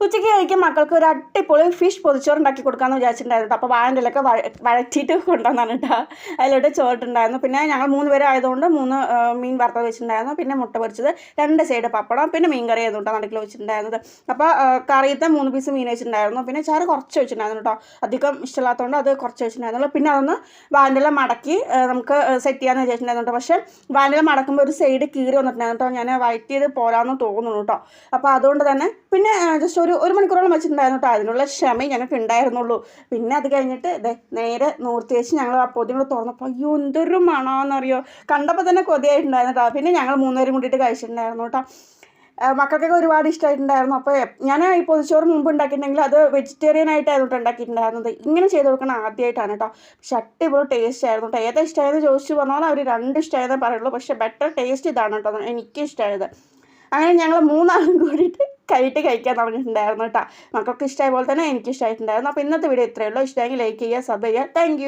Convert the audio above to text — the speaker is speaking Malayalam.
ഉച്ചയ്ക്ക് കഴിക്കാൻ മക്കൾക്ക് ഒരു അടിപൊളി ഫിഷ് പൊതിച്ചോറ് ഉണ്ടാക്കി കൊടുക്കാമെന്ന് വിചാരിച്ചിട്ടുണ്ടായിരുന്നു. അപ്പോൾ വാഴൻ്റെലൊക്കെ വഴറ്റിയിട്ട് കൊണ്ടുവന്നാണ് കേട്ടോ. അതിലോട്ട് ചോറിട്ടുണ്ടായിരുന്നു. പിന്നെ ഞങ്ങൾ 3 പേര് ആയതുകൊണ്ട് 3 മീൻ വറുത്തത് വെച്ചിട്ടുണ്ടായിരുന്നു. പിന്നെ മുട്ട പൊരിച്ചത്, 2 സൈഡ് പപ്പടം, പിന്നെ മീൻ കറി ആയിരുന്നു കേട്ടോ നടുക്കിൽ വെച്ചിട്ടുണ്ടായിരുന്നത്. അപ്പോൾ കറിയത്തെ 3 പീസ് മീൻ വെച്ചിട്ടുണ്ടായിരുന്നു. പിന്നെ ചാറ് കുറച്ച് വെച്ചിട്ടുണ്ടായിരുന്നു കേട്ടോ. അധികം ഇഷ്ടമില്ലാത്തതുകൊണ്ട് അത് കുറച്ച് വെച്ചിട്ടുണ്ടായിരുന്നുള്ളൂ. പിന്നെ അതൊന്ന് വാഴൻ്റെല മടക്കി നമുക്ക് സെറ്റ് ചെയ്യാമെന്ന് വിചാരിച്ചിട്ടുണ്ടായിരുന്നു കേട്ടോ. പക്ഷേ വാഴൻ്റെല മടക്കുമ്പോൾ ഒരു സൈഡ് കീറി വന്നിട്ടുണ്ടായിരുന്നു കേട്ടോ. ഞാൻ വഴറ്റിയത് പോരാന്ന് തോന്നുന്നു കേട്ടോ. അപ്പോൾ അതുകൊണ്ട് തന്നെ പിന്നെ ജസ്റ്റ് ഒരു മണിക്കൂറോളം വെച്ചിട്ടുണ്ടായിരുന്നു കേട്ടോ. അതിനുള്ള ക്ഷമയും ഞങ്ങൾക്ക് ഉണ്ടായിരുന്നുള്ളൂ. പിന്നെ അത് കഴിഞ്ഞിട്ട് നേരെ നൂർത്തി വെച്ച് ഞങ്ങൾ ആ പൊതി കൂടെ തുറന്നപ്പോൾ അയ്യോ എന്തൊരു മണമെന്നറിയോ. കണ്ടപ്പോൾ തന്നെ കൊതിയായിട്ടുണ്ടായിരുന്നു കേട്ടോ. പിന്നെ ഞങ്ങൾ 3 പേരും കൂടിയിട്ട് കഴിച്ചിട്ടുണ്ടായിരുന്നു കേട്ടോ. മക്കൾക്കൊക്കെ ഒരുപാട് ഇഷ്ടമായിട്ടുണ്ടായിരുന്നു. അപ്പോൾ ഞാൻ ഈ പൊതിച്ചോറ് മുമ്പ് ഉണ്ടാക്കിയിട്ടുണ്ടെങ്കിൽ അത് വെജിറ്റേറിയൻ ആയിട്ടായിരുന്നു ഉണ്ടാക്കിയിട്ടുണ്ടായിരുന്നത്. ഇങ്ങനെ ചെയ്ത് കൊടുക്കണം ആദ്യമായിട്ടാണ് കേട്ടോ. പക്ഷെ അടിപൊളി ടേസ്റ്റ് ആയിരുന്നു കേട്ടോ. ഏതാ ഇഷ്ടമായെന്ന് ചോദിച്ചു പറഞ്ഞാൽ അവർ 2 ഇഷ്ടമായതേ പറയുള്ളൂ. പക്ഷേ ബെറ്റർ ടേസ്റ്റ് ഇതാണ് കേട്ടോ എനിക്ക് ഇഷ്ടമായത്. അങ്ങനെ ഞങ്ങൾ 3 ആളും കൂടിയിട്ട് കഴിക്കാൻ തുടങ്ങിയിട്ടുണ്ടായിരുന്നു കേട്ടോ. മക്കൾക്ക് ഇഷ്ടമായ പോലെ തന്നെ എനിക്ക് ഇഷ്ടമായിട്ടുണ്ടായിരുന്നു. അപ്പോൾ ഇന്നത്തെ വീഡിയോ ഇത്രയേ ഉള്ളൂ. ഇഷ്ടമെങ്കിൽ ലൈക്ക് ചെയ്യുക, സബ് ചെയ്യുക. താങ്ക്